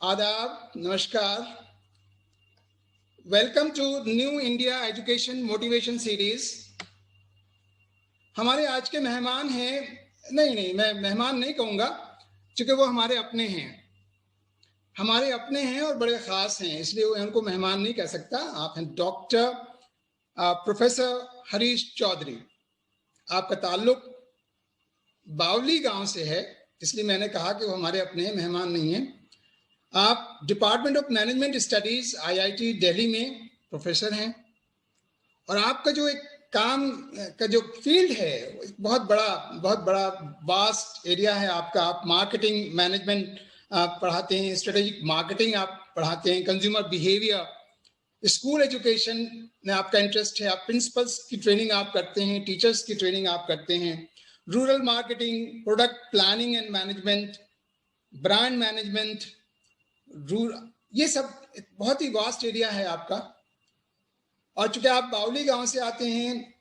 आदाब, नमस्कार। Welcome to new India education motivation series. हमारे आज के मेहमान हैं, नहीं, मैं मेहमान नहीं कहूँगा, क्योंकि वो हमारे अपने हैं और बड़े ख़ास हैं, इसलिए उनको मेहमान नहीं कह सकता। आप हैं डॉक्टर प्रोफेसर हरीश चौधरी। आपका ताल्लुक बावली गांव से है, इसलिए मैंने कहा कि वो हमारे अपने हैं, मेहमान नहीं हैं। आप department of management studies IIT Delhi में प्रोफेसर हैं और आपका जो एक काम का जो फील्ड है बहुत बड़ा वास्ट एरिया है आपका। आप मार्केटिंग मैनेजमेंट पढ़ाते हैं, स्ट्रेटेजिक मार्केटिंग आप पढ़ाते हैं, कंज्यूमर बिहेवियर, स्कूल एजुकेशन में आपका इंटरेस्ट है। आप प्रिंसिपल्स की ट्रेनिंग आप करते हैं, टीचर्स की ट्रेनिंग आप करते हैं, rural marketing, product planning and management, brand management, ये सब बहुत ही वास्ट एरिया है आपका। और चूंकि आप बावली गांव से आते हैं,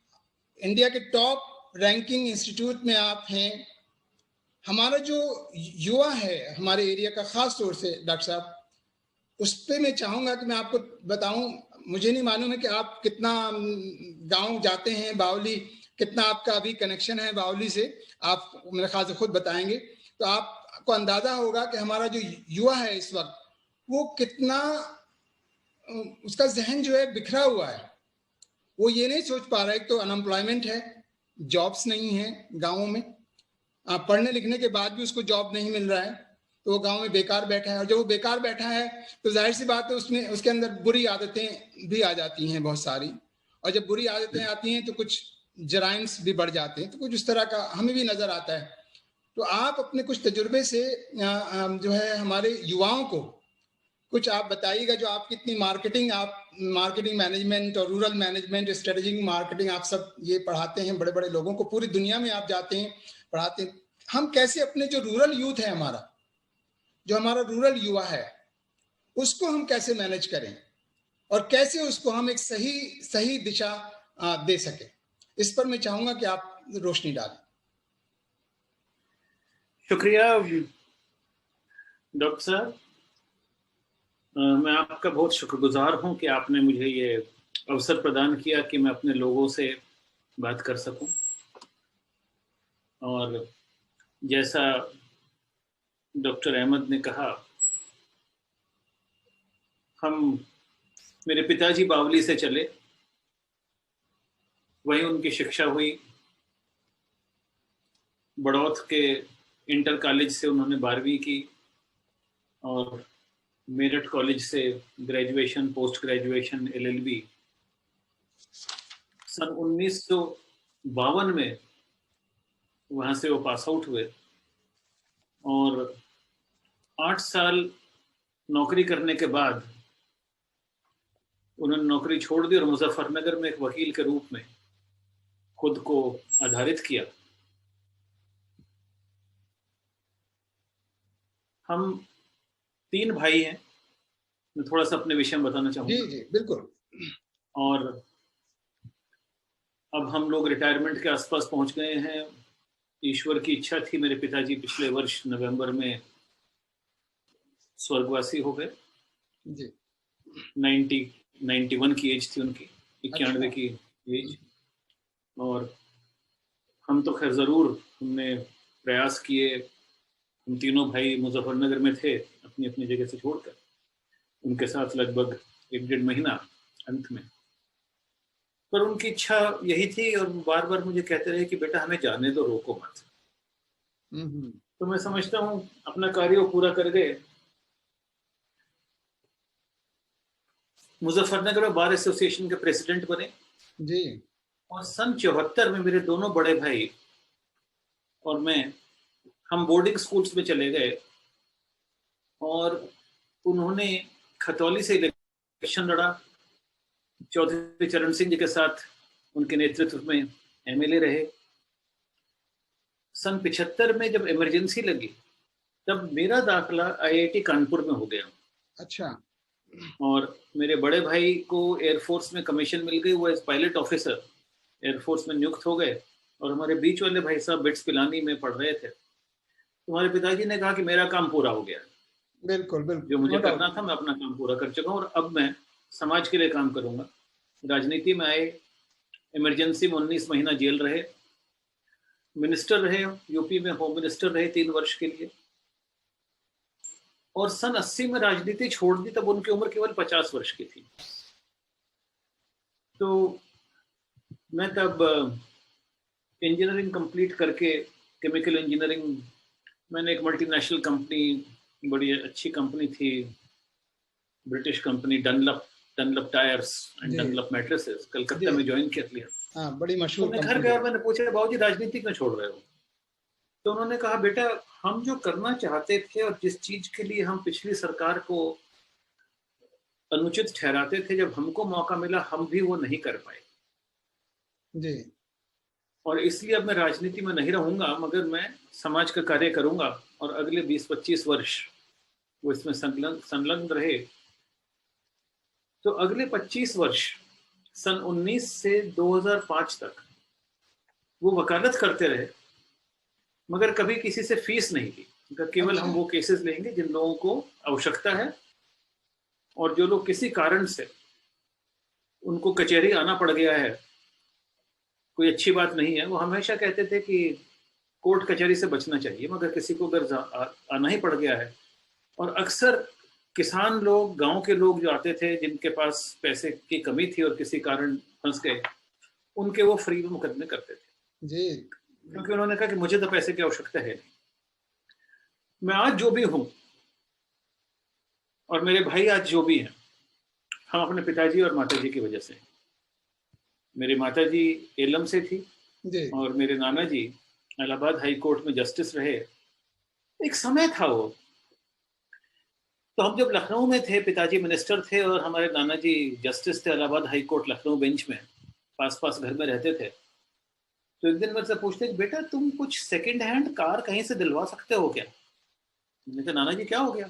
इंडिया के टॉप रैंकिंग इंस्टीट्यूट में आप हैं। हमारा जो युवा है हमारे एरिया का, खास तौर से डॉक्टर साहब, उस पर मैं चाहूँगा कि मैं आपको बताऊं। मुझे नहीं मालूम है कि आप कितना गांव जाते हैं बावली, कितना आपका अभी कनेक्शन है बावली से, आप मेरे ख्याल से खुद बताएंगे। तो आपको अंदाज़ा होगा कि हमारा जो युवा है इस वक्त, वो कितना उसका जहन जो है बिखरा हुआ है। वो ये नहीं सोच पा रहा है, तो अनएम्प्लॉयमेंट है, जॉब्स नहीं है गाँवों में, पढ़ने लिखने के बाद भी उसको जॉब नहीं मिल रहा है, तो वो गांव में बेकार बैठा है। और जब वो बेकार बैठा है तो जाहिर सी बात है उसमें उसके अंदर बुरी आदतें भी आ जाती हैं बहुत सारी, और जब बुरी आदतें आती हैं तो कुछ जराइम्स भी बढ़ जाते हैं, तो कुछ उस तरह का हमें भी नज़र आता है। तो आप अपने कुछ तजुर्बे से जो है हमारे युवाओं को कुछ आप बताइएगा। जो आप कितनी मार्केटिंग मैनेजमेंट और रूरल मैनेजमेंट, स्ट्रेटेजिक मार्केटिंग, आप सब ये पढ़ाते हैं बड़े बड़े लोगों को, पूरी दुनिया में आप जाते हैं पढ़ाते हैं। हम कैसे अपने जो रूरल यूथ है हमारा, जो हमारा रूरल युवा है, उसको हम कैसे मैनेज करें और कैसे उसको हम एक सही दिशा दे सके, इस पर मैं चाहूंगा कि आप रोशनी डालें। शुक्रिया डॉक्टर साहब, मैं आपका बहुत शुक्रगुजार हूं कि आपने मुझे ये अवसर प्रदान किया कि मैं अपने लोगों से बात कर सकूं। और जैसा डॉक्टर अहमद ने कहा, मेरे पिताजी बावली से चले, वहीं उनकी शिक्षा हुई। बड़ौत के इंटर कॉलेज से उन्होंने 12वीं की और मेरठ कॉलेज से ग्रेजुएशन, पोस्ट ग्रेजुएशन, LLB। सन 1952 में वहाँ से वो पास आउट हुए और 8 साल नौकरी करने के बाद उन्होंने नौकरी छोड़ दी और मुजफ्फरनगर में एक वकील के रूप में खुद को आधारित किया। हम 3 भाई हैं। मैं थोड़ा सा अपने विषय में बताना चाहूँगा। जी बिल्कुल। और अब हम लोग रिटायरमेंट के आसपास पहुंच गए हैं। ईश्वर की इच्छा थी, मेरे पिताजी पिछले वर्ष नवंबर में स्वर्गवासी हो गए। जी। 91 की एज थी उनकी, 91 की एज। और हम तो खैर ज़रूर हमने प्रयास किए। हम तीनों भाई मुजफ्फरनगर में थे, अपनी अपनी जगह से छोड़कर, उनके साथ लगभग 1-1.5 महीना अंत में। पर उनकी इच्छा यही थी और बार बार मुझे कहते रहे कि बेटा हमें जाने दो, रोको मत। तो मैं समझता हूँ अपना कार्य पूरा कर गए। मुजफ्फरनगर में बार एसोसिएशन के प्रेसिडेंट बने जी। और सन 74 में मेरे दोनों बड़े भाई और मैं, हम बोर्डिंग स्कूल्स में चले गए और उन्होंने खतौली से इलेक्शन लड़ा। चौधरी चरण सिंह जी के साथ उनके नेतृत्व में MLA रहे। सन 75 में जब इमरजेंसी लगी तब मेरा दाखिला IIT कानपुर में हो गया। अच्छा। और मेरे बड़े भाई को एयरफोर्स में कमीशन मिल गई, वो एज पायलट ऑफिसर एयरफोर्स में नियुक्त हो गए। और हमारे बीच वाले भाई साहब बिट्स पिलानी में पढ़ रहे थे। तो हमारे पिताजी ने कहा कि मेरा काम पूरा हो गया, बिल्कुल बिल्कुल, जो मुझे नो डाउट। करना था मैं अपना काम पूरा कर चुका हूँ, और अब मैं समाज के लिए काम करूंगा। राजनीति में आए, इमरजेंसी में 19 महीना जेल रहे, मिनिस्टर रहे, यूपी में होम मिनिस्टर रहे 3 वर्ष के लिए, और सन 80 में राजनीति छोड़ दी, तब उनकी उम्र केवल 50 वर्ष की थी। तो मैं तब इंजीनियरिंग कंप्लीट करके, केमिकल इंजीनियरिंग, मैंने एक मल्टीनेशनल कंपनी, बड़ी अच्छी कंपनी थी, British company, Dunlop tyres and जी डनलप मैट्रेसेस, कलकत्ता जी, में ज्वाइन कर लिया। हाँ, बड़ी तो मशहूर मैं घर कंपनी गया, है। मैंने पूछा बाबूजी राजनीति क्यों छोड़ रहे हो? तो उन्होंने कहा बेटा, हम जो करना चाहते थे और जिस चीज के लिए हम पिछली सरकार को अनुचित ठहराते थे, जब हमको मौका मिला हम भी वो नहीं कर पाए, जी और इसलिए अब मैं राजनीति में नहीं रहूंगा, मगर मैं समाज का कार्य करूंगा। और अगले 20-25 वर्ष वो इसमें संलग्न रहे। तो अगले 25 वर्ष, सन 19 से 2005 तक वो वकालत करते रहे, मगर कभी किसी से फीस नहीं ली। केवल हम अच्छा, वो केसेस लेंगे जिन लोगों को आवश्यकता है, और जो लोग किसी कारण से उनको कचहरी आना पड़ गया है, कोई अच्छी बात नहीं है। वो हमेशा कहते थे कि कोर्ट कचहरी से बचना चाहिए, मगर किसी को अगर आना ही पड़ गया है, और अक्सर किसान लोग, गांव के लोग जो आते थे, जिनके पास पैसे की कमी थी और किसी कारण फंस गए, उनके वो फ्री में मुकदमे करते थे, जी क्योंकि उन्होंने कहा कि मुझे तो पैसे की आवश्यकता है नहीं। मैं आज जो भी हूं, और मेरे भाई आज जो भी हैं, हम अपने पिताजी और माताजी की वजह से हैं। मेरी माताजी एलम से थी, जी, और मेरे नाना जी इलाहाबाद हाई कोर्ट में जस्टिस रहे। एक समय था वो, तो हम जब लखनऊ में थे, पिताजी मिनिस्टर थे और हमारे नाना जी जस्टिस थे Allahabad high court Lucknow bench में, पास पास घर में रहते थे। तो एक दिन मेरे से पूछते कि बेटा तुम कुछ सेकंड हैंड कार कहीं से दिलवा सकते हो क्या? मैंने कहा नाना जी क्या हो गया?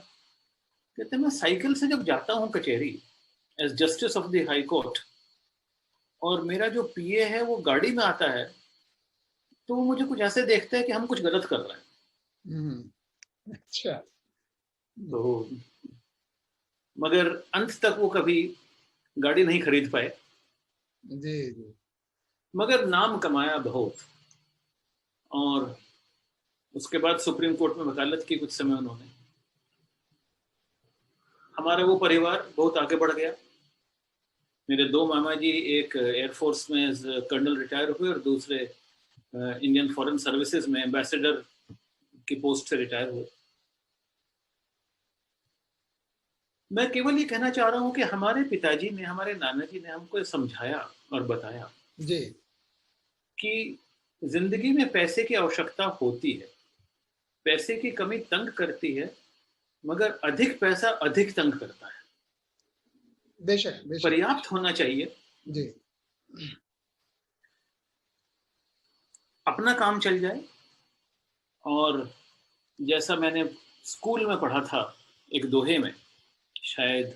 कहते मैं साइकिल से जब जाता हूँ कचहरी as justice of the high court, और मेरा जो पीए है वो गाड़ी में आता है, तो वो मुझे कुछ ऐसे देखता है कि हम कुछ गलत कर रहे हैं। अच्छा, तो मगर अंत तक वो कभी गाड़ी नहीं खरीद पाए, जी जी, मगर नाम कमाया बहुत। और उसके बाद सुप्रीम कोर्ट में वकालत की कुछ समय उन्होंने। हमारा वो परिवार बहुत आगे बढ़ गया। मेरे 2 मामा जी, एक एयरफोर्स में कर्नल रिटायर हुए, और दूसरे इंडियन फॉरेन सर्विसेज में एम्बेसडर की पोस्ट से रिटायर हुए। मैं केवल ये कहना चाह रहा हूँ कि हमारे पिताजी ने, हमारे नाना जी ने हमको समझाया और बताया जी कि जिंदगी में पैसे की आवश्यकता होती है, पैसे की कमी तंग करती है, मगर अधिक पैसा अधिक तंग करता है। बेशक बेशक। पर्याप्त होना चाहिए, जी अपना काम चल जाए। और जैसा मैंने स्कूल में पढ़ा था, एक दोहे में, शायद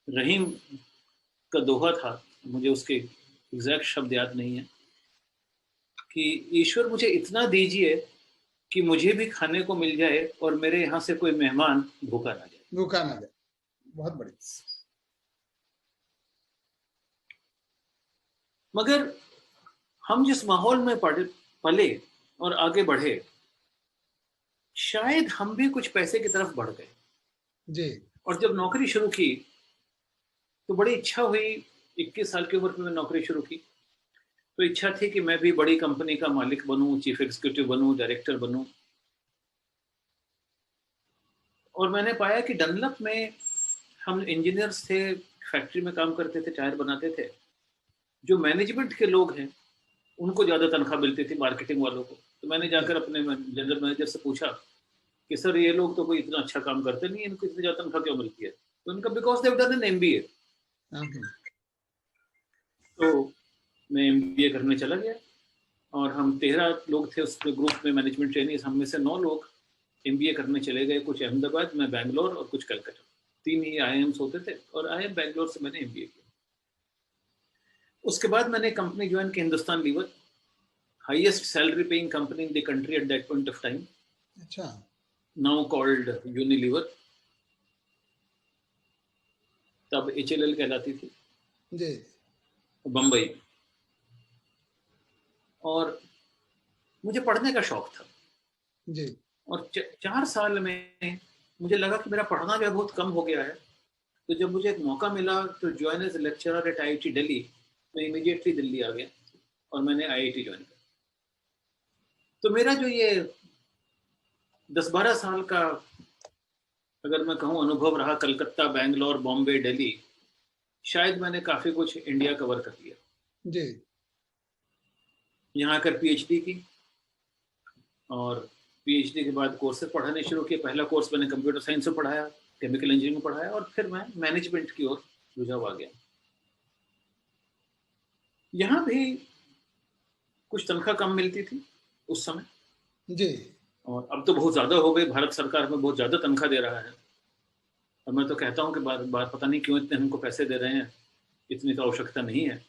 रहीम का दोहा था, मुझे उसके एग्जैक्ट शब्द याद नहीं है, कि ईश्वर मुझे इतना दीजिए कि मुझे भी खाने को मिल जाए और मेरे यहाँ से कोई मेहमान भूखा ना जाए। भूखा ना जाए, बहुत बढ़िया। मगर हम जिस माहौल में पले और आगे बढ़े, शायद हम भी कुछ पैसे की तरफ बढ़ गए। जी और जब नौकरी शुरू की, तो बड़ी इच्छा हुई, 21 साल की उम्र में मैंने नौकरी शुरू की, तो इच्छा थी कि मैं भी बड़ी कंपनी का मालिक बनूं, चीफ एग्जीक्यूटिव बनूं, डायरेक्टर बनूं। और मैंने पाया कि डनलप में हम इंजीनियर्स थे, फैक्ट्री में काम करते थे, टायर बनाते थे। जो मैनेजमेंट के लोग हैं उनको ज़्यादा तनख्वाह मिलती थी, मार्केटिंग वालों को। तो मैंने जी, जाकर अपने जनरल मैनेजर से पूछा कि सर ये लोग तो कोई इतना अच्छा काम करते नहीं, इनको इतनी ज़्यादा तनख्वाह क्यों मिलती है? तो उनका because they've done an MBA. हाँ, तो मैं एमबीए करने चला गया, और हम 13 लोग थे उस ग्रुप में, मैनेजमेंट ट्रेनिंग। हम में से 9 लोग एमबीए करने चले गए, कुछ अहमदाबाद में, बैंगलोर, और कुछ कलकत्ता। 3 ही आईएम्स होते थे, और आईएम बैंगलोर से मैंने एमबीए किया। उसके बाद मैंने कंपनी ज्वाइन की, Hindustan Lever, highest salary paying company in the country at that point of time. अच्छा, नाउ कॉल्ड यूनिलीवर, तब HLL कहलाती थी, जी बम्बई। और मुझे पढ़ने का शौक था, जी और 4 साल में मुझे लगा कि मेरा पढ़ना जो है बहुत कम हो गया है। तो जब मुझे एक मौका मिला तो join as lecturer at IIT Delhi, मैं इमीडिएटली दिल्ली आ गया और मैंने IIT ज्वाइन किया। तो मेरा जो ये 10-12 साल का, अगर मैं कहूँ, अनुभव रहा, कलकत्ता, बैंगलोर, बॉम्बे, दिल्ली, शायद मैंने काफ़ी कुछ इंडिया कवर कर लिया। जी यहाँ आकर PhD की, और PhD के बाद कोर्सेज पढ़ाने शुरू किए। पहला कोर्स मैंने कंप्यूटर साइंस में पढ़ाया, केमिकल इंजीनियरिंग में पढ़ाया, और फिर मैं मैनेजमेंट की ओर रुझाव आ गया। यहाँ भी कुछ तनख्वाह कम मिलती थी उस समय, जी और अब तो बहुत ज़्यादा हो गई। भारत सरकार में बहुत ज़्यादा तनख्वाह दे रहा है, और मैं तो कहता हूँ कि बार बार पता नहीं क्यों इतने हमको पैसे दे रहे हैं, इतनी तो आवश्यकता नहीं है।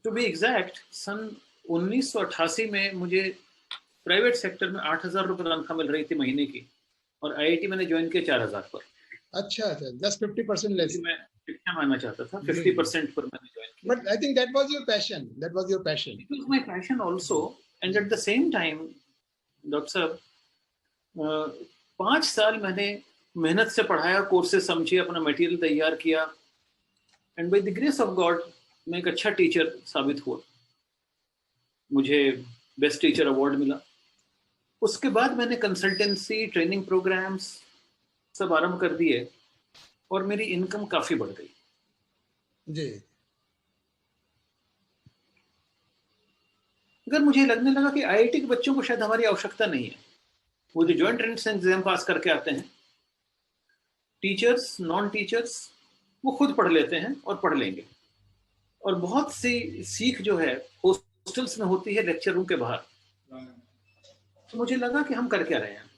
टू बी एग्जैक्ट, सन 1988 में मुझे प्राइवेट सेक्टर में 8,000 रुपये तनख्वाह मिल रही थी महीने की, और IIT मैंने ज्वाइन किया 4,000 पर। अच्छा अच्छा, जस्ट 50% लेस। क्योंकि मैं शिक्षा मानना चाहता था, जी 50% पर मैंने ज्वाइन किया। But I think that was your passion, that was your passion. It was my passion also, and at the same time doctor साहब, 5 साल मैंने मेहनत से पढ़ाया, कोर्सेज समझे, अपना मटेरियल तैयार किया, and by the grace of God मैं एक अच्छा टीचर साबित हुआ। मुझे बेस्ट टीचर अवार्ड मिला। उसके बाद मैंने कंसल्टेंसी, ट्रेनिंग प्रोग्राम्स सब आरंभ कर दिए, और मेरी इनकम काफी बढ़ गई। जी अगर मुझे लगने लगा कि IIT के बच्चों को शायद हमारी आवश्यकता नहीं है, वो जो ज्वाइंट एंट्रेंस एग्जाम पास करके आते हैं, टीचर्स, नॉन टीचर्स, वो खुद पढ़ लेते हैं और पढ़ लेंगे। और बहुत सी सीख जो है हॉस्टल्स में होती है, लेक्चर रूम के बाहर। तो मुझे लगा कि हम कर क्या रहे हैं।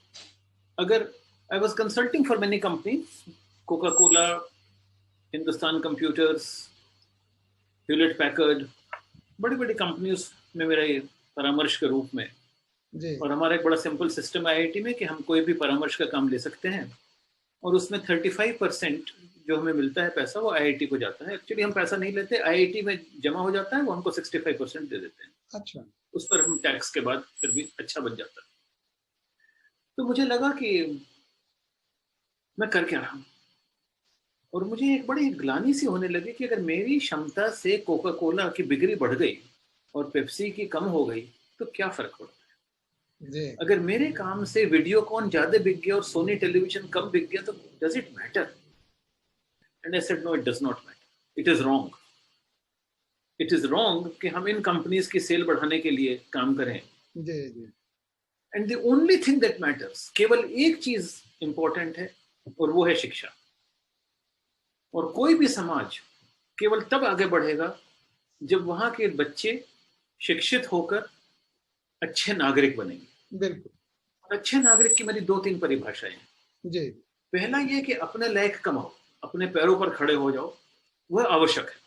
अगर I was consulting for many companies, Coca Cola, Hindustan computers, Hewlett Packard, बड़ी बड़ी कंपनीज में मेरा ये परामर्श के रूप में। जी और हमारा एक बड़ा सिंपल सिस्टम है IIT में कि हम कोई भी परामर्श का काम ले सकते हैं, और उसमें 35% जो हमें मिलता है पैसा, वो IIT को जाता है। एक्चुअली हम पैसा नहीं लेते, IIT में जमा हो जाता है, वो हमको 65% दे देते हैं। अच्छा उस पर हम टैक्स के बाद फिर भी अच्छा बच जाता है। तो मुझे लगा कि मैं कर क्या रहा हूँ, और मुझे एक बड़ी ग्लानि सी होने लगी कि अगर मेरी क्षमता से कोका कोला की बिक्री बढ़ गई और पेप्सी की कम हो गई तो क्या फर्क पड़ता है। जी अगर मेरे काम से वीडियोकॉन ज्यादा बिक गया और सोनी टेलीविजन कम बिक गया, तो does it matter? And I said no, it does not matter, it is wrong. It is wrong कि हम इन कंपनीज की सेल बढ़ाने के लिए काम करें। जी जी and the only thing that matters, केवल एक चीज इंपॉर्टेंट है, और वो है शिक्षा। और कोई भी समाज केवल तब आगे बढ़ेगा जब वहां के बच्चे शिक्षित होकर अच्छे नागरिक बनेंगे। बिल्कुल अच्छे नागरिक की मेरी 2-3 परिभाषाएं हैं। जी पहला ये कि अपने लायक कमाओ, अपने पैरों पर खड़े हो जाओ, वह आवश्यक है।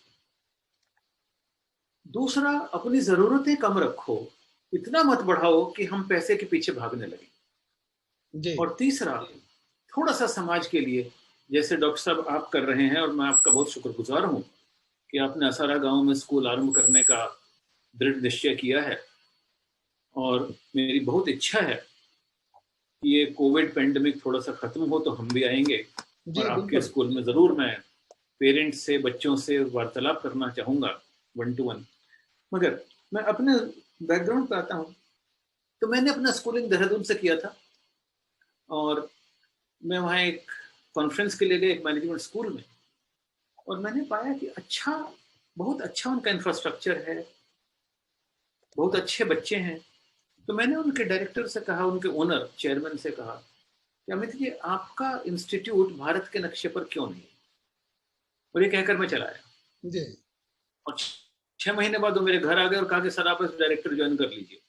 दूसरा, अपनी जरूरतें कम रखो, इतना मत बढ़ाओ कि हम पैसे के पीछे भागने लगे। जी और तीसरा, थोड़ा सा समाज के लिए, जैसे डॉक्टर साहब आप कर रहे हैं, और मैं आपका बहुत शुक्रगुजार हूं कि आपने असारा गांव में स्कूल आरंभ करने का दृढ़ निश्चय किया है। और मेरी बहुत इच्छा है कि ये कोविड पेंडेमिक थोड़ा सा खत्म हो तो हम भी आएंगे, और जी आपके बिल्कुल स्कूल में जरूर मैं पेरेंट्स से, बच्चों से वार्तालाप करना चाहूंगा, 1 to 1। मगर मैं अपने बैकग्राउंड पे आता हूँ। तो मैंने अपना स्कूलिंग देहरादून से किया था, और मैं वहाँ एक कॉन्फ्रेंस के लिए गया, एक मैनेजमेंट स्कूल में, और मैंने पाया कि अच्छा, बहुत अच्छा उनका इंफ्रास्ट्रक्चर है, बहुत अच्छे बच्चे हैं। तो मैंने उनके डायरेक्टर से कहा, उनके ओनर, चेयरमैन से कहा कि अमित जी, आपका इंस्टीट्यूट भारत के नक्शे पर क्यों नहीं? और ये कहकर मैं चला आया। जी और 6 महीने बाद वो मेरे घर आ गए और कहा कि सर, आप इस डायरेक्टर ज्वाइन कर लीजिए,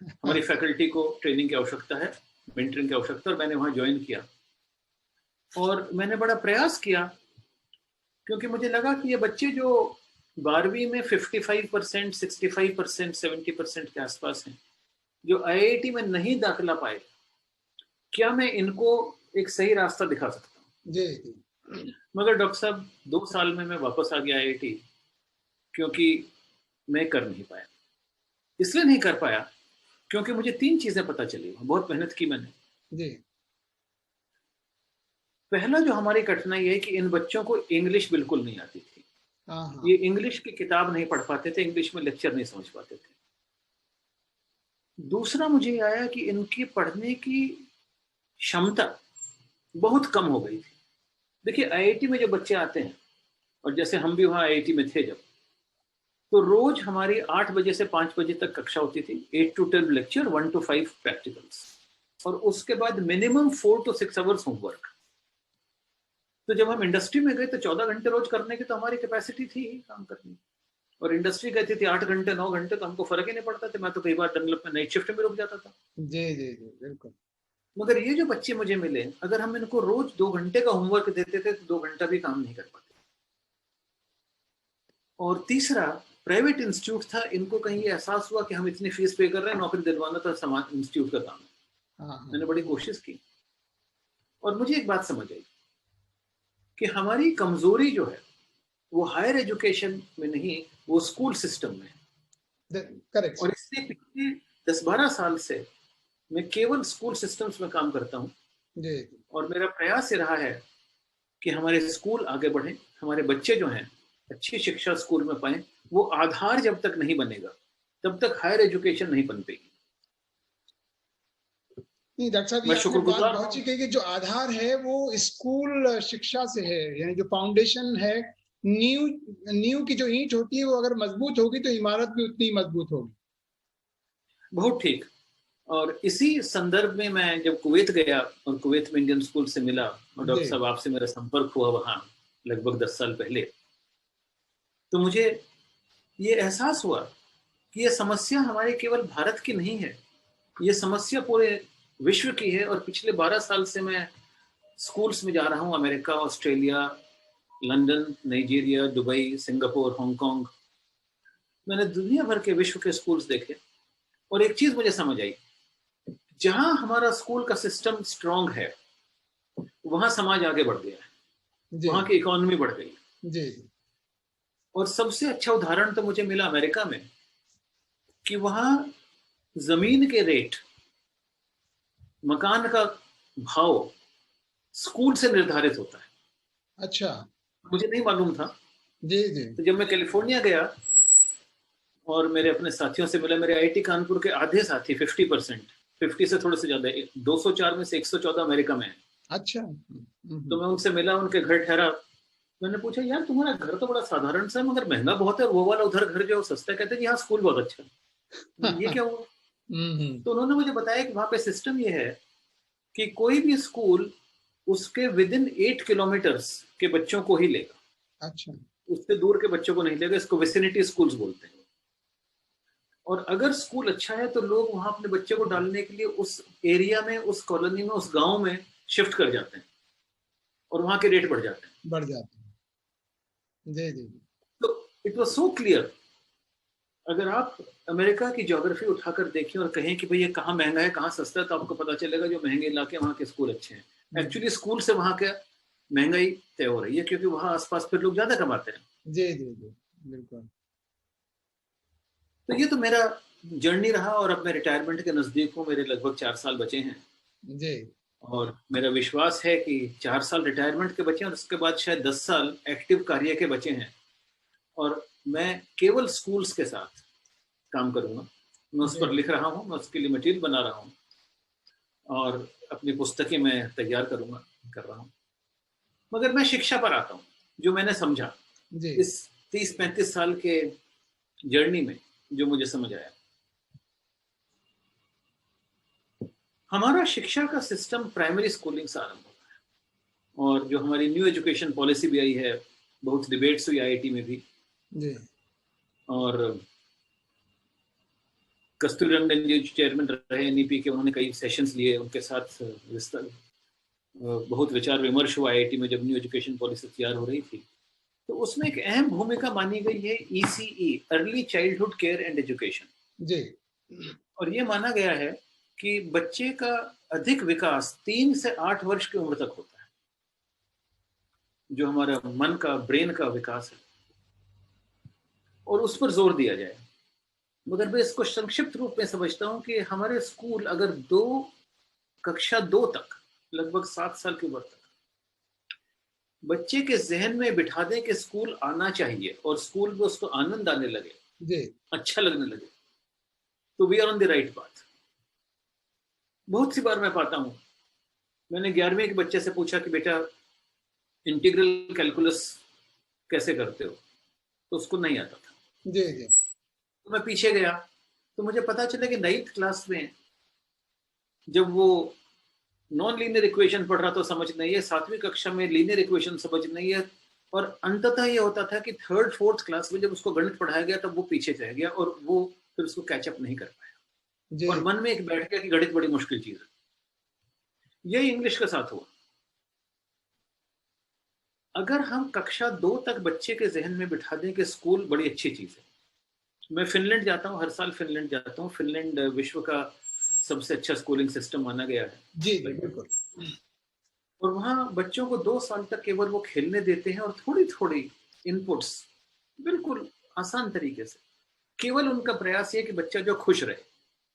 हमारी फैकल्टी को ट्रेनिंग की आवश्यकता है, मेंटरिंग की आवश्यकता। और मैंने वहाँ ज्वाइन किया, और मैंने बड़ा प्रयास किया, क्योंकि मुझे लगा कि ये बच्चे जो 12वीं में 55%, 65%, 70% के आसपास हैं, जो आईआईटी में नहीं दाखिला पाए, क्या मैं इनको एक सही रास्ता दिखा सकता हूँ? जी जी। मगर डॉक्टर साहब 2 साल में मैं वापस आ गया आईआईटी, क्योंकि मैं कर नहीं पाया। इसलिए नहीं कर पाया क्योंकि मुझे 3 चीजें पता चली, बहुत मेहनत की मैंने। जी। पहला जो हमारी कठिनाई है कि इन बच्चों को इंग्लिश बिल्कुल नहीं आती थी। हाँ हाँ। ये इंग्लिश की किताब नहीं पढ़ पाते थे, इंग्लिश में लेक्चर नहीं समझ पाते थे। दूसरा मुझे ये आया कि इनकी पढ़ने की क्षमता बहुत कम हो गई थी। देखिए आईआईटी में जो बच्चे आते हैं, और जैसे हम भी वहाँ आईआईटी में थे जब, तो रोज हमारी 8 बजे से 5 बजे तक कक्षा होती थी, 8 to 12 लेक्चर, 1 to 5 प्रैक्टिकल्स, और उसके बाद मिनिमम 4 to 6 आवर्स होमवर्क। तो जब हम इंडस्ट्री में गए तो 14 घंटे रोज करने की तो हमारी कैपेसिटी थी काम करने की, और इंडस्ट्री कहती थी 8 घंटे 9 घंटे, तो हमको फर्क ही नहीं पड़ता था। मैं तो कई बार डनलप में नाइट शिफ्ट में रुक जाता था। जी जी जी बिल्कुल। मगर ये जो बच्चे मुझे मिले, अगर हम इनको रोज 2 घंटे का होमवर्क देते थे तो 2 घंटा भी काम नहीं कर पाते। और तीसरा, प्राइवेट इंस्टीट्यूट था, इनको कहीं ये एहसास हुआ कि हम इतनी फीस पे कर रहे हैं, नौकरी दिलवाना तो समाज इंस्टीट्यूट का काम है। हाँ हाँ। मैंने बड़ी कोशिश की, और मुझे एक बात समझ आई कि हमारी कमजोरी जो है वो हायर एजुकेशन में नहीं, वो स्कूल सिस्टम में है। करेक्ट। और इसलिए पिछले 10-12 साल से मैं केवल स्कूल सिस्टम्स में काम करता हूँ, जी। और मेरा प्रयास ये रहा है कि हमारे स्कूल आगे बढ़े, हमारे बच्चे जो हैं अच्छी शिक्षा स्कूल में पाएं। वो आधार जब तक नहीं बनेगा तब तक हायर एजुकेशन नहीं बन पाएगी। नहीं डॉक्टर साहब, ये मैं आपने बात शुक्रगुजार बहुत हूँ। अच्छी कही कि जो आधार है वो स्कूल शिक्षा से है, यानी जो फाउंडेशन है, नींव नींव की जो ईंट होती है वो अगर मजबूत होगी तो इमारत भी उतनी मजबूत होगी। बहुत ठीक। और इसी संदर्भ में मैं जब कुवैत गया और कुवैत में इंडियन स्कूल से मिला, और डॉक्टर जी साहब आपसे मेरा संपर्क हुआ वहाँ लगभग 10 साल पहले, तो मुझे ये एहसास हुआ कि ये समस्या हमारे केवल भारत की नहीं है, ये समस्या पूरे विश्व की है। और पिछले 12 साल से मैं स्कूल्स में जा रहा हूँ, America, Australia, London, Nigeria, Dubai, Singapore, Hong Kong. मैंने दुनिया भर के विश्व के स्कूल्स देखे, और एक चीज मुझे समझ आई, जहां हमारा स्कूल का सिस्टम स्ट्रांग है वहां समाज आगे बढ़ गया है, जी वहां की इकोनॉमी बढ़ गई। जी। और सबसे अच्छा उदाहरण तो मुझे मिला अमेरिका में, कि वहां जमीन के रेट, मकान का भाव स्कूल से निर्धारित होता है। अच्छा। मुझे नहीं मालूम था। जी जी। तो जब मैं कैलिफोर्निया गया और मेरे अपने साथियों से मिला, मेरे आईआईटी कानपुर के आधे साथी 50%, 50 से थोड़े से ज्यादा, 204 में से 114 अमेरिका में है। अच्छा। तो मैं उनसे मिला, उनके घर ठहरा। मैंने पूछा, यार तुम्हारा घर तो बड़ा साधारण सा है मगर महंगा बहुत है, वो वाला उधर घर जो सस्ता है। कहते हैं यहाँ स्कूल बहुत अच्छा है। ये क्या हुआ? तो उन्होंने मुझे बताया कि वहां पे सिस्टम ये है कि कोई भी स्कूल उसके विद इन 8 किलोमीटर्स के बच्चों को ही लेगा, अच्छा। उससे दूर के बच्चों को नहीं लेगा। इसको विसिनिटी स्कूल्स बोलते हैं। और अगर स्कूल अच्छा है तो लोग वहां अपने बच्चे को डालने के लिए उस एरिया में, उस कॉलोनी में, उस गांव में शिफ्ट कर जाते हैं, और वहां के रेट बढ़ जाते हैं। बढ़ जाते हैं। जी जी। तो इट वॉज सो क्लियर। अगर आप अमेरिका की ज्योग्राफी उठाकर देखें और कहें कि भाई ये कहाँ महंगा है कहाँ सस्ता है, तो आपको पता चलेगा जो महंगे इलाके वहाँ के स्कूल अच्छे हैं। एक्चुअली स्कूल से वहाँ का महंगाई तय हो रही है, क्योंकि वहाँ आसपास फिर लोग ज्यादा कमाते हैं। जी जी जी बिल्कुल। तो ये तो मेरा जर्नी रहा, और अब मैं रिटायरमेंट के नजदीक हूँ, मेरे लगभग 4 साल बचे हैं। जी और मेरा विश्वास है कि 4 साल रिटायरमेंट के बचे हैं, और उसके बाद शायद 10 साल एक्टिव कार्य के बचे हैं। और मैं केवल स्कूल्स के साथ काम करूंगा। मैं उस जी। पर लिख रहा हूँ, मैं उसके लिए मटेरियल बना रहा हूँ, और अपनी पुस्तकें मैं तैयार करूंगा, कर रहा हूँ। मगर मैं शिक्षा पर आता हूँ, जो मैंने समझा जी इस 30-35 साल के जर्नी में, जो मुझे समझ आया। हमारा शिक्षा का सिस्टम प्राइमरी स्कूलिंग से आरंभ होता है, और जो हमारी न्यू एजुकेशन पॉलिसी भी आई है, बहुत डिबेट्स हुई आईआईटी में भी। जी। और कस्तूरी रंगन जी चेयरमैन रहे एनईपी के, उन्होंने कई सेशंस लिए, उनके साथ बहुत विचार विमर्श हुआ आईआईटी में जब न्यू एजुकेशन पॉलिसी तैयार हो रही थी। तो उसमें एक अहम भूमिका मानी गई है ECE, early childhood care and education. जी और ये माना गया है कि बच्चे का अधिक विकास 3 से 8 वर्ष की उम्र तक होता है, जो हमारा मन का, ब्रेन का विकास है, और उस पर जोर दिया जाए। मगर मैं इसको संक्षिप्त रूप में समझता हूँ कि हमारे स्कूल अगर कक्षा 2 तक, लगभग 7 साल की उम्र तक बच्चे के जहन में बिठा दें कि स्कूल आना चाहिए और स्कूल में उसको आनंद आने लगे, जी, अच्छा लगने लगे, तो we are on the right path. बहुत सी बार मैं पाता हूँ, मैंने 11वीं के बच्चे से पूछा कि बेटा इंटीग्रल कैलकुलस कैसे करते हो, तो उसको नहीं आता था। जी, जी, तो मैं पीछे गया, तो मुझे पता चला कि 9th क्लास में जब वो नॉन लीनियर इक्वेशन पढ़ रहा तो समझ नहीं है, 7वीं कक्षा में लीनियर इक्वेशन समझ नहीं है, और अंततः ये होता था कि 3rd 4th क्लास में जब उसको गणित पढ़ाया गया तब वो पीछे रह गया और वो फिर उसको कैचअप नहीं कर पाया, जी, और मन में एक बैठ गया कि गणित बड़ी मुश्किल चीज है। यही इंग्लिश के साथ हुआ। अगर हम कक्षा 2 तक बच्चे के जहन में बिठा दें कि स्कूल बड़ी अच्छी चीज है। मैं फिनलैंड जाता हूँ, हर साल फिनलैंड जाता हूँ। फिनलैंड विश्व का सबसे अच्छा स्कूलिंग सिस्टम माना गया है जी, जी, बिल्कुल। और वहाँ बच्चों को 2 साल तक केवल वो खेलने देते हैं और थोड़ी थोड़ी इनपुट्स, बिल्कुल आसान तरीके से। केवल उनका प्रयास ये कि बच्चा जो खुश रहे।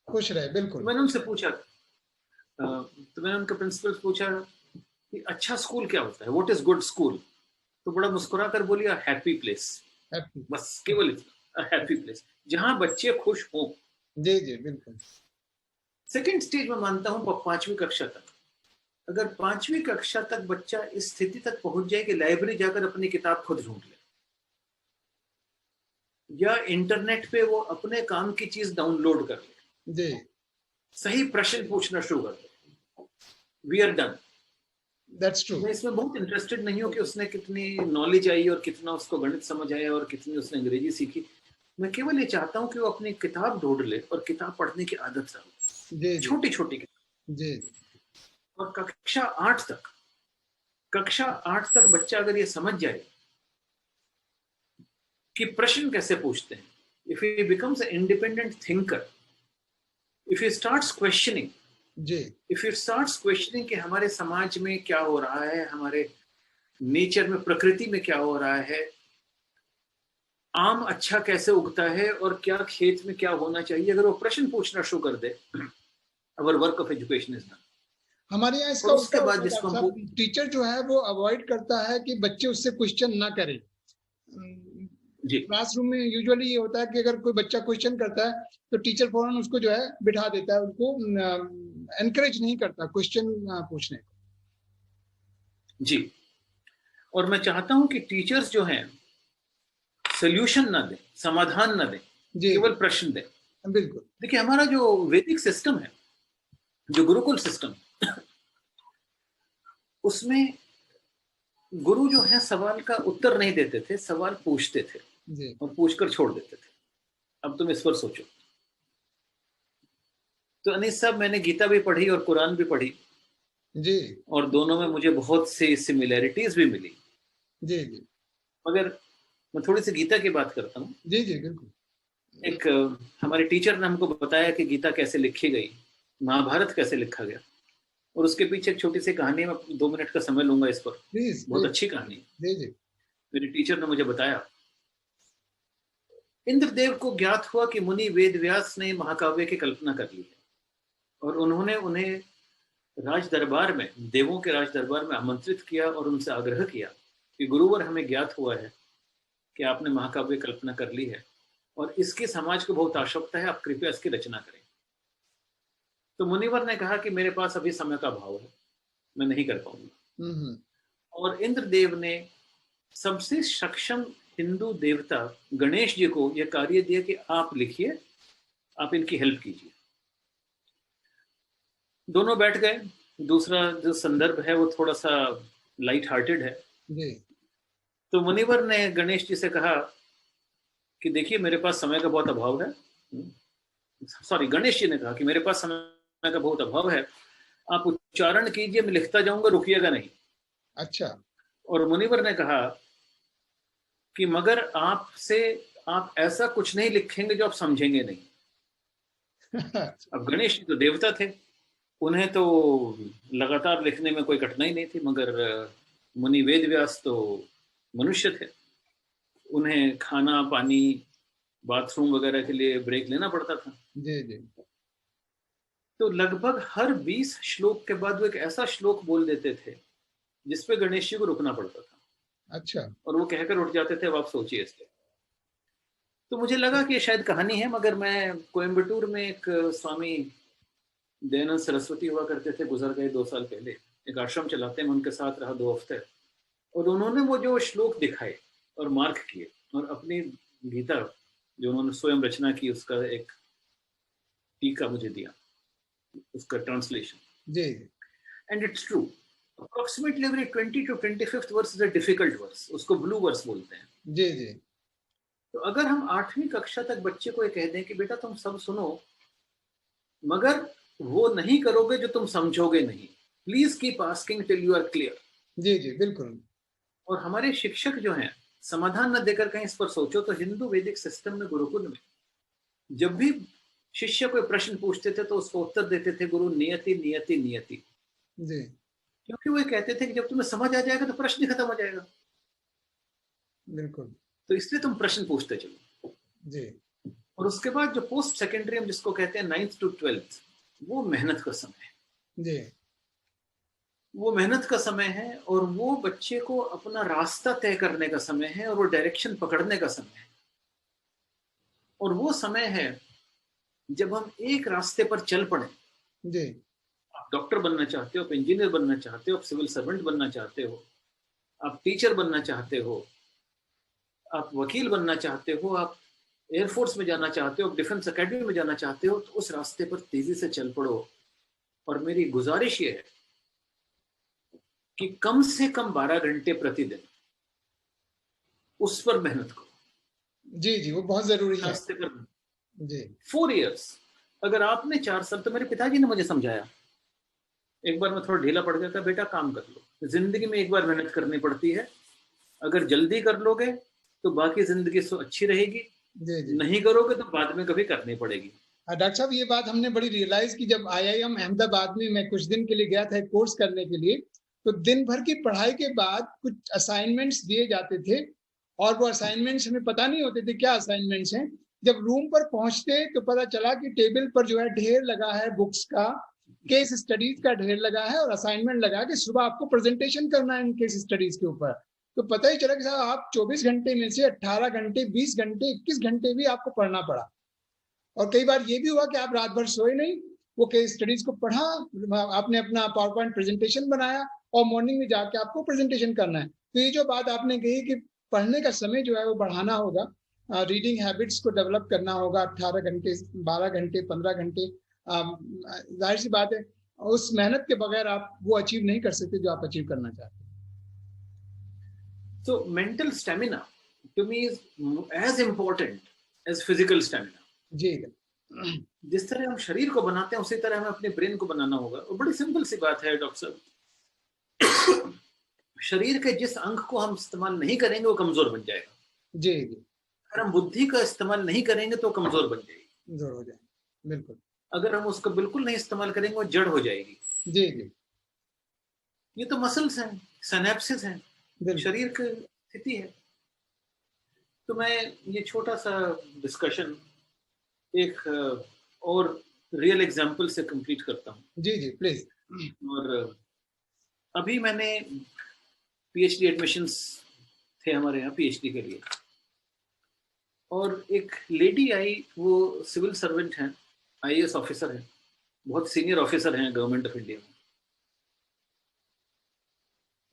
खुश रहे, तो बिल्कुल। मैंने उनसे पूछा, तो मैंने उनके प्रिंसिपल से पूछा कि अच्छा स्कूल क्या होता है, व्हाट इज गुड स्कूल? तो बड़ा मुस्कुरा कर बोली, हैप्पी प्लेस। हैप्पी। बस केवल इतना, हैप्पी प्लेस जहां बच्चे खुश हों। जी, जी, बिल्कुल। सेकेंड स्टेज में मानता हूं 5वीं कक्षा तक। अगर 5वीं कक्षा तक बच्चा इस स्थिति तक पहुंच जाए कि लाइब्रेरी जाकर अपनी किताब खुद ढूंढ ले, या इंटरनेट पे वो अपने काम की चीज डाउनलोड कर ले, जी, सही प्रश्न पूछना शुरू कर दे, we are done. That's true. मैं इसमें बहुत इंटरेस्टेड नहीं हूँ कि उसने कितनी नॉलेज आई और कितना उसको गणित समझ आया और कितनी उसने अंग्रेजी सीखी। मैं केवल ये चाहता हूँ कि वो अपनी किताब ढूंढ ले और किताब पढ़ने की आदत डाले, जी, जी, छोटी छोटी किताब। जी, और कक्षा 8 तक बच्चा अगर ये समझ जाए कि प्रश्न कैसे पूछते हैं, if he becomes independent thinker, if he starts questioning, जी, इफ ही स्टार्ट्स क्वेश्चनिंग कि हमारे समाज में क्या हो रहा है, हमारे नेचर में, प्रकृति में क्या हो रहा है, आम अच्छा कैसे उगता है और क्या खेत में क्या होना चाहिए, अगर वो प्रश्न पूछना शुरू कर दे, our work of education is done. हमारे यहाँ और इसका उसके उल्टा बाद होता है जिसको डॉक्टर हम, साहब, टीचर जो है वो अवॉइड करता है कि बच्चे उससे क्वेश्चन ना करें। जी क्लासरूम में यूजुअली ये होता है कि अगर कोई बच्चा क्वेश्चन करता है तो टीचर फौरन उसको जो है बिठा देता है, उसको एनकरेज नहीं करता क्वेश्चन पूछने को। जी, और मैं चाहता हूं कि टीचर्स जो हैं सोल्यूशन ना दें, समाधान ना दें, जी, केवल प्रश्न दें। बिल्कुल। देखिए हमारा जो वैदिक सिस्टम है, जो गुरुकुल सिस्टम, उसमें गुरु जो है सवाल का उत्तर नहीं देते थे, सवाल पूछते थे जी, और पूछकर छोड़ देते थे। अब तुम इस पर सोचो। तो अनीस साहब, मैंने गीता भी पढ़ी और कुरान भी पढ़ी, जी, और दोनों में मुझे बहुत सी सिमिलैरिटीज भी मिली। जी, जी, मगर मैं थोड़ी सी गीता की बात करता हूँ। जी, जी, बिल्कुल। एक हमारे टीचर ने हमको बताया कि गीता कैसे लिखी गई, महाभारत कैसे लिखा गया, और उसके पीछे एक छोटी सी कहानी, मैं 2 मिनट का समय लूंगा इस पर। प्लीज, बहुत प्लीज। अच्छी कहानी। जी, जी, मेरे टीचर ने मुझे बताया, इंद्रदेव को ज्ञात हुआ कि मुनि वेद व्यास ने महाकाव्य की कल्पना कर ली है, और उन्होंने उन्हें राज दरबार में, देवों के राज दरबार में आमंत्रित किया और उनसे आग्रह किया कि गुरुवर, हमें ज्ञात हुआ है कि आपने महाकाव्य कल्पना कर ली है और इसकी समाज को बहुत आवश्यकता है, आप कृपया इसकी रचना करें। तो मुनिवर ने कहा कि मेरे पास अभी समय का अभाव है, मैं नहीं कर पाऊंगा। हम्म, और इंद्रदेव ने सबसे सक्षम हिंदू देवता गणेश जी को यह कार्य दिया कि आप लिखिए, आप इनकी हेल्प कीजिए। दोनों बैठ गए। दूसरा जो संदर्भ है वो थोड़ा सा लाइट हार्टेड है। जी, तो मुनिवर ने गणेश जी से कहा कि देखिए, मेरे पास समय का बहुत अभाव है। सॉरी, गणेश जी ने कहा कि मेरे पास समय का बहुत अभाव है, आप उच्चारण कीजिए, मैं लिखता जाऊंगा, रुकिएगा नहीं। अच्छा, और मुनिवर ने कहा कि मगर आप ऐसा कुछ नहीं लिखेंगे जो आप समझेंगे नहीं। अब गणेश जी तो देवता थे, उन्हें तो लगातार लिखने में कोई कठिनाई नहीं थी, मगर मुनि वेद व्यास तो मनुष्य थे, उन्हें खाना पानी बाथरूम वगैरह के लिए ब्रेक लेना पड़ता था। जी जी। तो लगभग हर 20 श्लोक के बाद वो एक ऐसा श्लोक बोल देते थे जिसपे गणेश जी को रुकना पड़ता था। अच्छा। और वो कहकर उठ जाते थे, अब आप सोचिए इसके। तो मुझे लगा कि ये शायद कहानी है, मगर मैं कोयम्बटूर में एक स्वामी दयानंद सरस्वती हुआ करते थे, गुजर गए 2 साल पहले, एक आश्रम चलाते हैं, मैं उनके साथ रहा 2 हफ्ते, और उन्होंने वो जो श्लोक दिखाए और मार्क किए, और अपनी गीता जो उन्होंने स्वयं रचना की उसका एक टीका मुझे दिया, उसका ट्रांसलेशन। जी। And it's true, approximately every 20 to 25th verse is a difficult verse, उसको ब्लू वर्स बोलते हैं। जी जी। तो अगर हम 8वीं कक्षा तक बच्चे को ये कह दें कि बेटा तुम सब सुनो, मगर वो नहीं करोगे जो तुम समझोगे नहीं, please keep asking till you are clear. जी जी बिल्कुल। और हमारे शिक्षक जो हैं समाधान न देकर कहीं इस पर सोचो, तो हिंदू वैदिक सिस्टम में गुरुकुल में जब भी शिष्य कोई प्रश्न पूछते थे तो उसको उत्तर देते थे गुरु नियति नियति नियति। जी। क्योंकि वो कहते थे कि जब तुम्हें समझ आ जाएगा तो प्रश्न ही खत्म हो जाएगा, बिल्कुल। तो इसलिए तुम प्रश्न पूछते चलो। जी। और उसके बाद जो पोस्ट सेकेंडरी हम जिसको कहते हैं 9th to 12th, वो मेहनत का समय है। जी। वो मेहनत का समय है, और वो बच्चे को अपना रास्ता तय करने का समय है, और वो डायरेक्शन पकड़ने का समय है। और वो समय है जब हम एक रास्ते पर चल पड़े। जी। आप डॉक्टर बनना चाहते हो, आप इंजीनियर बनना चाहते हो, आप सिविल सर्वेंट बनना चाहते हो, आप टीचर बनना चाहते हो, आप वकील बनना चाहते हो, आप एयरफोर्स में जाना चाहते हो, आप डिफेंस एकेडमी में जाना चाहते हो, तो उस रास्ते पर तेजी से चल पड़ो। और मेरी गुजारिश ये है कि कम से कम 12 घंटे प्रतिदिन उस पर मेहनत करो। जी जी वो बहुत जरूरी है। रास्ते पर जी। 4 years, अगर आपने 4 साल, तो मेरे पिताजी ने मुझे समझाया, एक बार मैं थोड़ा ढीला पड़ गया था, बेटा काम कर लो, जिंदगी में एक बार मेहनत करनी पड़ती है, अगर जल्दी कर लोगे तो बाकी जिंदगी सो अच्छी रहेगी, जी जी। नहीं करोगे तो बाद में कभी करनी पड़ेगी। डॉक्टर साहब ये बात हमने बड़ी रियलाइज की जब IIM अहमदाबाद में मैं कुछ दिन के लिए गया था एक कोर्स करने के लिए, तो दिन भर की पढ़ाई के बाद कुछ असाइनमेंट्स दिए जाते थे, और वो असाइनमेंट्स हमें पता नहीं होते थे क्या असाइनमेंट्स हैं। जब रूम पर पहुंचते तो पता चला कि टेबल पर जो है ढेर लगा है बुक्स का, केस स्टडीज का ढेर लगा है, और असाइनमेंट लगा कि सुबह आपको प्रेजेंटेशन करना है इन केस स्टडीज के ऊपर। तो पता ही चला कि साहब आप 24 घंटे में से 18 घंटे 20 घंटे 21 घंटे भी आपको पढ़ना पड़ा। और कई बार ये भी हुआ कि आप रात भर सोए नहीं, वो केस स्टडीज को पढ़ा, आपने अपना पावर पॉइंट प्रेजेंटेशन बनाया, और मॉर्निंग में जाके आपको प्रेजेंटेशन करना है। तो ये जो बात आपने कही कि पढ़ने का समय जो है वो बढ़ाना होगा, रीडिंग हैबिट्स को डेवलप करना होगा, 18 घंटे 12 घंटे 15 घंटे, जाहिर सी बात है उस मेहनत के बगैर आप वो अचीव नहीं कर सकते जो आप अचीव करना चाहते हैं। So mental stamina to me is as important as physical stamina. जी। जिस तरह हम शरीर को बनाते हैं उसी तरह हमें अपने ब्रेन को बनाना होगा। और बड़ी सिंपल सी बात है डॉक्टर साहब, शरीर के जिस अंग को हम इस्तेमाल नहीं करेंगे वो कमजोर बन जाएगा। जी जी। अगर हम बुद्धि का इस्तेमाल नहीं करेंगे तो कमजोर बन जाएगी, कमजोर हो जाए, बिल्कुल। अगर हम उसका बिल्कुल नहीं इस्तेमाल करेंगे वो जड़ हो जाएगी। जी जी। ये तो मसल्स हैं, सिनेप्सिस हैं, बिल्कुल। शरीर की स्थिति है। तो मैं ये छोटा सा डिस्कशन एक और रियल एग्जाम्पल से कंप्लीट करता हूँ। जी जी प्लीज। और अभी मैंने पीएचडी एडमिशंस थे हमारे यहाँ पीएचडी के लिए, और एक लेडी आई, वो सिविल सर्वेंट हैं, आईएएस ऑफिसर हैं, बहुत सीनियर ऑफिसर हैं गवर्नमेंट ऑफ इंडिया में।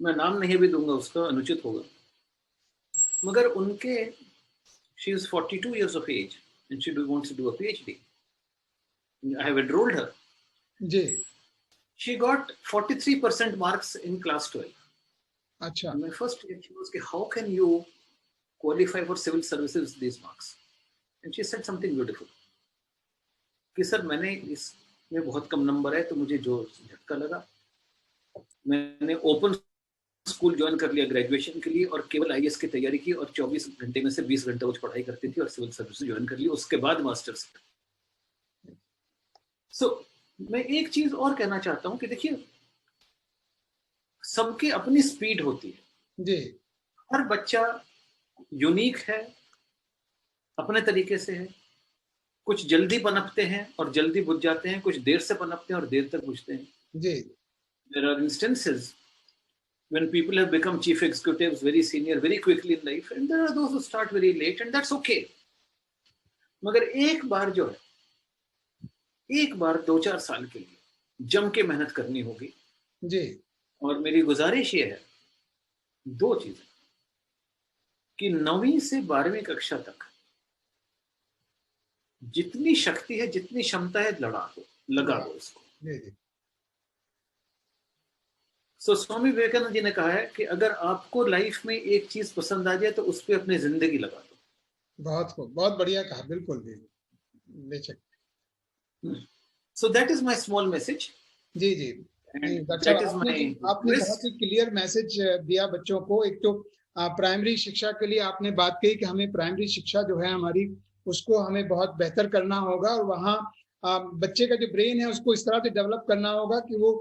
मैं नाम नहीं भी दूंगा उसका, अनुचित होगा, मगर उनके she is 42 years of age and she wants to do a PhD. I have enrolled her. जी। She got 43% marks in class 12. अच्छा। My first reaction was, how can you qualify for civil services with these marks? And she said something beautiful. कि sir मैंने इसमें बहुत कम number है, तो मुझे जो झटका लगा, मैंने ओपन स्कूल ज्वाइन कर लिया ग्रेजुएशन के लिए, और केवल आईएएस की तैयारी की, और 24 घंटे में से 20 घंटे रोज पढ़ाई करती थी, और सिविल सर्विस ज्वाइन कर ली, उसके बाद मास्टर्स। मैं एक चीज और कहना चाहता हूं कि देखिए, सबकी अपनी स्पीड होती है जी हर बच्चा यूनिक है, अपने तरीके से है। कुछ जल्दी पनपते हैं और जल्दी बुझ जाते हैं, कुछ देर से पनपते हैं और देर तक बुझते हैं। जी There are instances when people have become chief executives very senior very quickly in life, and there are those who start very late, and that's okay. मगर एक बार जो है, एक बार 2-4 साल के लिए जम के मेहनत करनी होगी। जी और मेरी गुजारिश ये है, 2 चीजें, कि 9वीं से 12वीं कक्षा तक जितनी शक्ति है, जितनी क्षमता है, लगा दो इसको। जी जी स्वामी विवेकानंद जी ने कहा है कि अगर आपको लाइफ में एक चीज पसंद आ जाए तो उस पर अपनी जिंदगी लगा दो। बहुत बढ़िया कहा, बिल्कुल भी बेशक। So that is my small message. जी जी आपने बहुत ही क्लियर मैसेज दिया बच्चों को। एक तो प्राइमरी शिक्षा के लिए आपने बात कही कि हमें प्राइमरी शिक्षा जो है हमारी, उसको हमें बहुत बेहतर करना होगा, और वहाँ बच्चे का जो ब्रेन है उसको इस तरह से डेवलप करना होगा कि वो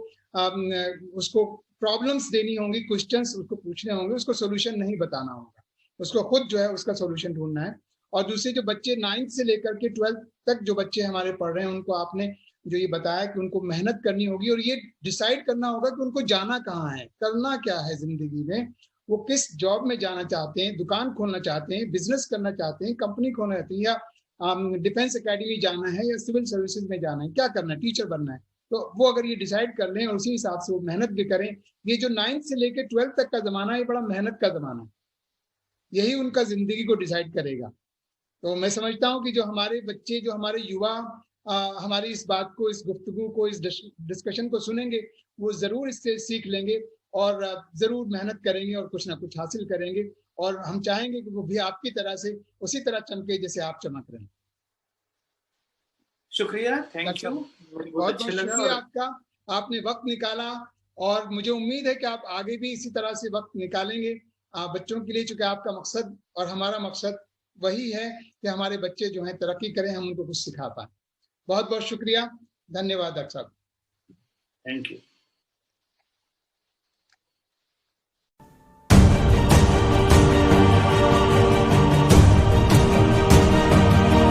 उसको प्रॉब्लम्स देनी होंगी, क्वेश्चंस उसको पूछने होंगे, उसको सोल्यूशन नहीं बताना होगा, उसको खुद जो है उसका सोल्यूशन ढूंढना है। और दूसरे जो बच्चे 9th से लेकर के 12th तक जो बच्चे हमारे पढ़ रहे हैं, उनको आपने जो ये बताया कि उनको मेहनत करनी होगी और ये डिसाइड करना होगा कि उनको जाना कहाँ है, करना क्या है जिंदगी में, वो किस जॉब में जाना चाहते हैं, दुकान खोलना चाहते हैं, बिजनेस करना चाहते हैं, कंपनी खोलना चाहते हैं, या डिफेंस एकेडमी जाना है, या सिविल सर्विसेज में जाना है, क्या करना है, टीचर बनना है। तो वो अगर ये डिसाइड कर लें और उसी हिसाब से वो मेहनत भी करें। ये जो 9th से लेकर 12th तक का जमाना है, ये बड़ा मेहनत का जमाना है, यही उनका जिंदगी को डिसाइड करेगा। तो मैं समझता हूँ कि जो हमारे बच्चे, जो हमारे युवा हमारी इस बात को, इस गुफ्तगू को, इस डिस्कशन को सुनेंगे, वो जरूर इससे सीख लेंगे और जरूर मेहनत करेंगे और कुछ ना कुछ हासिल करेंगे। और हम चाहेंगे कि वो भी आपकी तरह से उसी तरह चमके जैसे आप चमक रहे हैं। शुक्रिया, थैंक यू, बहुत अच्छा लगा। शुक्रिया आपका, आपने वक्त निकाला, और मुझे उम्मीद है कि आप आगे भी इसी तरह से वक्त निकालेंगे बच्चों के लिए, चूंकि आपका मकसद और हमारा मकसद वही है कि हमारे बच्चे जो हैं तरक्की करें, हम उनको कुछ सिखा पाए। बहुत बहुत शुक्रिया, धन्यवाद डॉक्टर साहब। Thank you.